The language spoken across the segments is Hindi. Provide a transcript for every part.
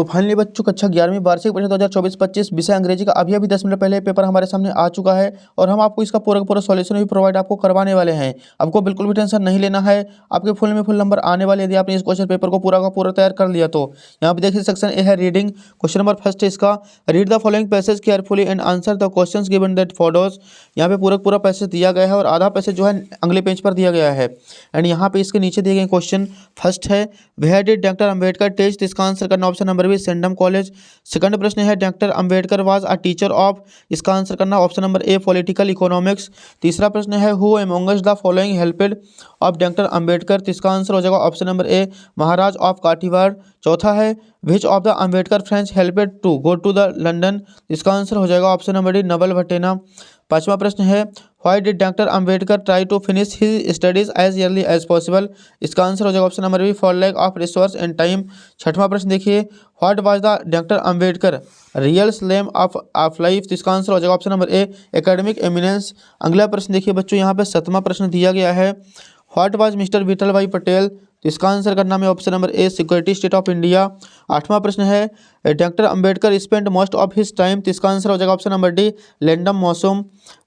तो फाइनली बच्चों कक्षा 11वीं वार्षिक परीक्षा 2024-25 विषय अंग्रेजी का अभी 10 मिनट पहले पेपर हमारे सामने आ चुका है और हम आपको इसका पूरा का पूरा सॉल्यूशन भी प्रोवाइड आपको करवाने वाले हैं। आपको बिल्कुल भी टेंशन नहीं लेना है, आपके फुल में फुल नंबर आने वाले यदि आपने इस क्वेश्चन पेपर को पूरा का पूरा तैयार कर लिया तो। यहाँ पे देखिए सेक्शन ए है रीडिंग। क्वेश्चन नंबर फर्स्ट है इसका, read the following passage carefully and answer the questions given that follows. यहाँ पे पूरा पूरा पैसेज दिया गया है और आधा पैसेज जो है अगले पेज पर दिया गया है। एंड यहाँ पे इसके नीचे दिए गए क्वेश्चन फर्स्ट है where did doctor Ambedkar teach, तो इसका आंसर करना option number B Sydenham college. Second प्रश्न है doctor Ambedkar was a teacher of, इसका आंसर करना option number A political economics. तीसरा प्रश्न है who amongst the following helped of doctor Ambedkar, तो इसका आंसर हो जाएगा option number A Maharaj of Kathiawad. चौथा है which of the Ambedkar friends helped to go to the London, इसका आंसर हो जाएगा option number D Naval Bhathena. पांचवा प्रश्न है why did doctor Ambedkar try to finish his studies as early as possible, इसका आंसर हो जाएगा option number B for lack of resource and time. छठवां प्रश्न देखिए what was the doctor Ambedkar real slam of life, तो इसका आंसर हो जाएगा option number A academic eminence. अगला प्रश्न देखिए बच्चों, यहाँ पे 7वां प्रश्न दिया गया है व्हाट वाज मिस्टर विठल भाई पटेल, तो इसका आंसर करना है option number A security state of India. आठवां प्रश्न है doctor Ambedkar spend most of his time, तो इसका आंसर हो जाएगा ऑप्शन नंबर डी लैंडम मौसम।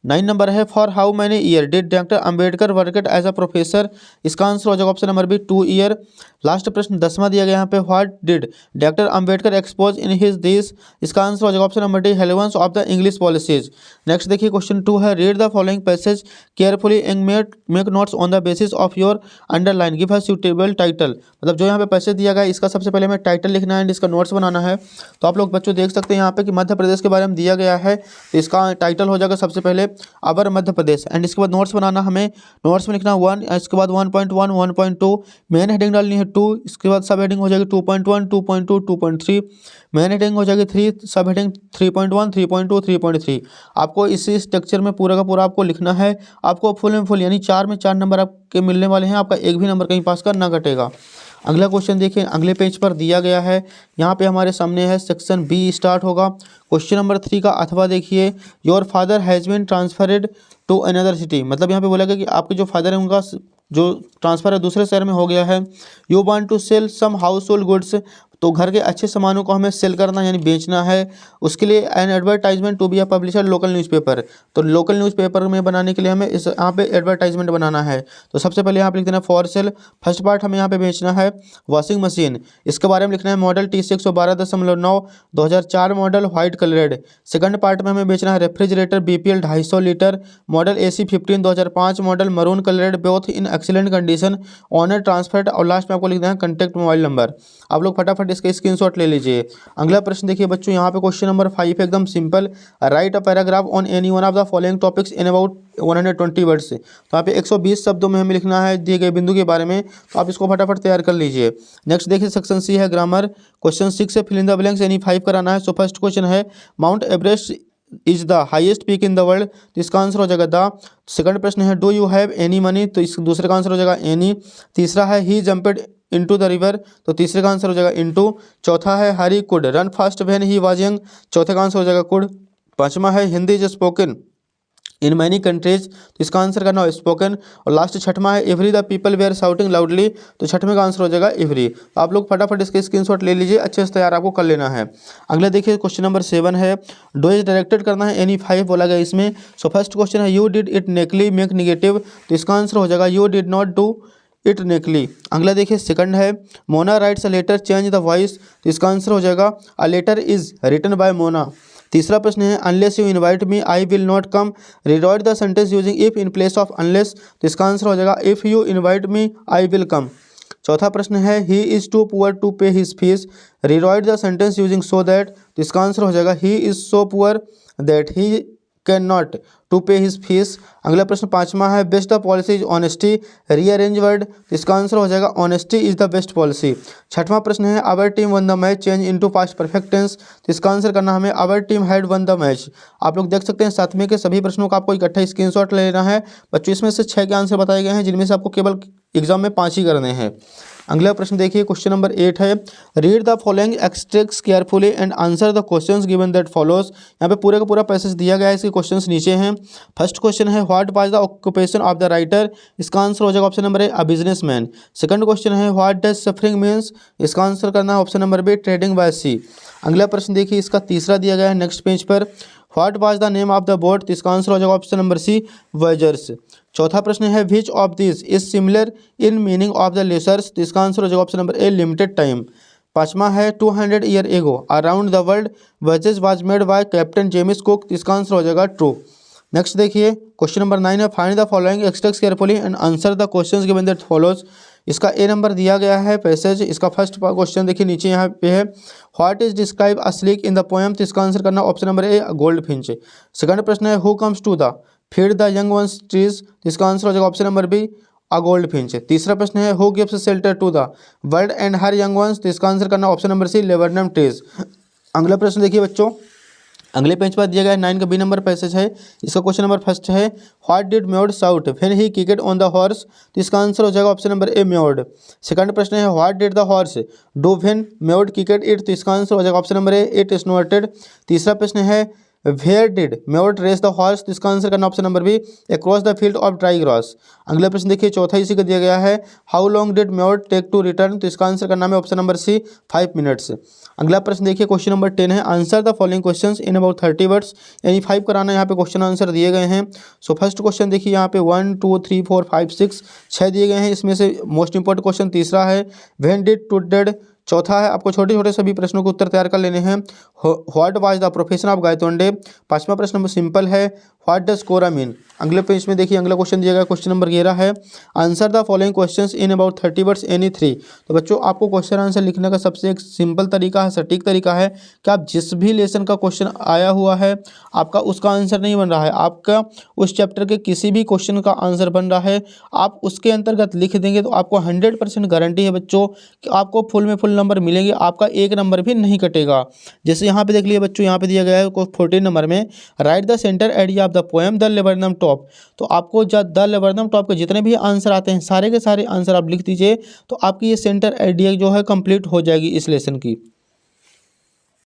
9 नंबर है for how many year did doctor Ambedkar worked as a professor, इसका आंसर हो जाएगा option number B 2 year. Last प्रश्न 10वां दिया गया यहाँ पे what did doctor Ambedkar expose in his this, इसका आंसर हो जाएगा option number D relevance of the English policies. Next देखिए क्वेश्चन 2 है read the following passage carefully and make notes on the basis of your underline give a suitable title, मतलब जो यहाँ पे पैसेज दिया गया है इसका सबसे पहले हमें टाइटल लिखना है एंड इसका नोट्स बनाना है। तो आप लोग बच्चों देख सकते हैं यहाँ पे कि मध्य प्रदेश के बारे में दिया गया है, तो इसका टाइटल हो जाएगा सबसे पहले अवर मध्य प्रदेश एंड इसके बाद नोट्स बनाना, हमें नोट्स में लिखना 1, इसके बाद 1.1 1.2, मेन हेडिंग डालनी है 2, इसके बाद सब हेडिंग हो जाएगी 2.1 2.2 2.3, मेन हेडिंग हो जाएगी 3, सब हेडिंग 3.1 3.2 3.3। आपको इसी स्ट्रक्चर में पूरा का पूरा आपको लिखना है। आपको फुल में फुल यानी 4 में 4 नंबर आपके मिलने वाले हैं, आपका एक भी नंबर कहीं पास का ना घटेगा। अगला क्वेश्चन देखिए अगले पेज पर दिया गया है, यहाँ पे हमारे सामने है सेक्शन बी स्टार्ट होगा। क्वेश्चन नंबर 3 का अथवा देखिए your father has been transferred to another city, मतलब यहाँ पे बोला गया कि आपके जो फादर है उनका जो ट्रांसफ़र है दूसरे शहर में हो गया है। You want to sell some household goods, तो घर के अच्छे सामानों को हमें सेल करना यानी बेचना है, उसके लिए an advertisement to be a publisher local newspaper, तो लोकल न्यूज़पेपर में बनाने के लिए हमें इस यहाँ पे एडवर्टाइजमेंट बनाना है। तो सबसे पहले यहाँ पे लिख देना फॉर सेल, फर्स्ट पार्ट हमें यहाँ पे बेचना है वॉशिंग मशीन, इसके बारे में लिखना है model T6 12.9 2004 model white coloured. Second part में हमें बेचना है refrigerator BPL 250 litre model AC 15 2005 model maroon coloured both in excellent condition owner transferred, और लास्ट में आपको लिखना है कॉन्टैक्ट मोबाइल नंबर। आप लोग फटाफट इसका स्क्रीनशॉट ले लीजिए। अगला प्रश्न देखिए बच्चों, यहाँ पे क्वेश्चन नंबर 5 एकदम simple, right a paragraph on any one of the following topics in about 120 words. तो यहाँ पे 120 शब्दों में हमें लिखना है दिए गए बिंदु के बारे में, तो आप इसको फटाफट तैयार कर लीजिए। नेक्स्ट देखिए सेक्शन सी है ग्रामर। क्वेश्चन 6 है fill in the blanks any 5 कराना है। सो फर्स्ट क्वेश्चन है Mount Everest is the highest peak in the world, तो इसका आंसर हो जाएगा द। सेकंड प्रश्न है do you have any money, तो इस दूसरे का आंसर हो जाएगा एनी। तीसरा है he jumped into the river, तो तीसरे का आंसर हो जाएगा इनटू। चौथा है Hari could run fast when he was young, चौथे का आंसर हो जाएगा कुड। पांचवा है Hindi is spoken in many countries, तो इसका आंसर करना स्पोकन। और लास्ट छठवां है every the people were shouting loudly, तो छठवें का आंसर हो जाएगा एवरी। तो आप लोग फटाफट इसके स्क्रीनशॉट ले लीजिए, अच्छे से तैयार आपको कर लेना है। अगले देखिए क्वेश्चन नंबर 7 है डू इज डायरेक्टेड करना है एनी 5 बोला गया इसमें। सो फर्स्ट क्वेश्चन है you did it neatly make negative, तो इसका आंसर हो जाएगा you did not do it neatly. अगला देखिए सेकंड है Mona writes a letter change the voice, तो इसका आंसर हो जाएगा a letter is written by Mona. तीसरा प्रश्न है unless you invite me I will not come, rewrite the sentence using if in place of unless, तो इसका आंसर हो जाएगा if you invite me I will come. चौथा प्रश्न है he is too poor to pay his fees, rewrite the sentence using so that, तो इसका आंसर हो जाएगा he is so poor that he can not to pay his fees. अगला प्रश्न पांचवा है best the policy is honesty rearrange word, तो इसका आंसर हो जाएगा honesty is the best policy. छठवां प्रश्न है our team one the match change into past perfect tense, तो इसका आंसर करना हमें our team had won the match. आप लोग देख सकते हैं 7वें के सभी प्रश्नों का आपको इकट्ठा स्क्रीनशॉट ले लेना है। बच्चों इसमें से 6 के आंसर बताए गए हैं जिनमें से आपको केवल एग्जाम में 5 ही करने हैं। अगला प्रश्न देखिए, क्वेश्चन नंबर 8 है, read the following extracts carefully and answer the questions given that follows. यहाँ पे पूरे का पूरा पैसेज दिया गया है, इसके क्वेश्चंस नीचे हैं। फर्स्ट क्वेश्चन है, what was the occupation of the writer. इसका आंसर हो जाएगा option number A, a businessman. Second question है, व्हाट डज सफरिंग मीन्स। इसका आंसर करना है option number B, trading by sea. अगला प्रश्न देखिए, इसका तीसरा दिया गया है नेक्स्ट पेज पर, what was the name of the boat. इसका आंसर हो जाएगा ऑप्शन नंबर सी, वॉयजर्स। चौथा प्रश्न है, which of this is similar in meaning of the lessors. इसका आंसर हो जाएगा ऑप्शन नंबर ए, लिमिटेड टाइम। पांचवा है, 200 year ago around the world voyages was made by captain James cook. इसका आंसर हो जाएगा ट्रू। नेक्स्ट देखिए, क्वेश्चन नंबर 9 है, find the following extracts carefully and answer the questions given that follows. इसका ए नंबर दिया गया है पैसेज। इसका फर्स्ट क्वेश्चन देखिए नीचे यहाँ पे है, what is describe a sleek in the poem. तो इसका आंसर करना option number A, gold finch. Second प्रश्न है, who comes to the feed the young ones trees. इसका आंसर हो जाएगा option number B, a gold finch. तीसरा प्रश्न है, who gives shelter to the bird and her young ones. तो इसका आंसर करना option number C, laburnum trees. अगला प्रश्न देखिए बच्चों, अगले पेज पर दिया गया 9 का बी नंबर पैसेज है। इसका क्वेश्चन नंबर फर्स्ट है, what did Myod shout when he kicked on the horse. तो इसका आंसर हो जाएगा option number A, Myod. Second प्रश्न है, what did the horse do when Myod kicked it. तो इसका आंसर हो जाएगा option number A, it snorted. तीसरा प्रश्न है, where did Myod race the horse. तो इसका आंसर करना option number B, across the field of dry grass. अगला प्रश्न देखिए, चौथा इसी का दिया गया है, how long did Myod take to return. तो इसका आंसर करना है ऑप्शन नंबर सी, 5 मिनट्स। अगला प्रश्न देखिए, क्वेश्चन नंबर 10 है, answer the following questions in about 30 words. यानी 5 कराना, यहाँ पे क्वेश्चन आंसर दिए गए हैं। सो फर्स्ट क्वेश्चन देखिए, यहाँ पे 1 2 3 4 5 6 दिए गए हैं। इसमें से मोस्ट इंपॉर्टेंट क्वेश्चन तीसरा है, व्हेन डिड टू डेड। चौथा है, आपको छोटे छोटे सभी प्रश्नों के उत्तर तैयार कर लेने हैं, what was the profession of Gaitonde. पांचवा प्रश्न नंबर सिंपल है, व्हाट डज कोरा मीन। अगले पेज में देखिए, अगला क्वेश्चन दिया गया क्वेश्चन नंबर 11 है, answer the following questions in about 30 words any 3। तो बच्चों, आपको क्वेश्चन आंसर लिखने का सबसे एक सिंपल तरीका है, सटीक तरीका है कि आप जिस भी लेसन का क्वेश्चन आया हुआ है, आपका उसका आंसर नहीं बन रहा है, आपका उस चैप्टर के किसी भी क्वेश्चन का आंसर बन रहा है, आप उसके अंतर्गत लिख देंगे तो आपको 100% गारंटी है बच्चों कि आपको फुल में फुल नंबर मिलेंगे, आपका एक नंबर भी नहीं कटेगा। जैसे यहाँ पे देख लिए बच्चों, यहाँ पे दिया गया है 14 नंबर में, right the centre idea of the poem the laburnum top. तो आपको द लेबरनम टॉप के जितने भी आंसर आते हैं, सारे के सारे आंसर आप लिख दीजिए, तो आपकी ये सेंटर आइडिया जो है कंप्लीट हो जाएगी इस लेसन की।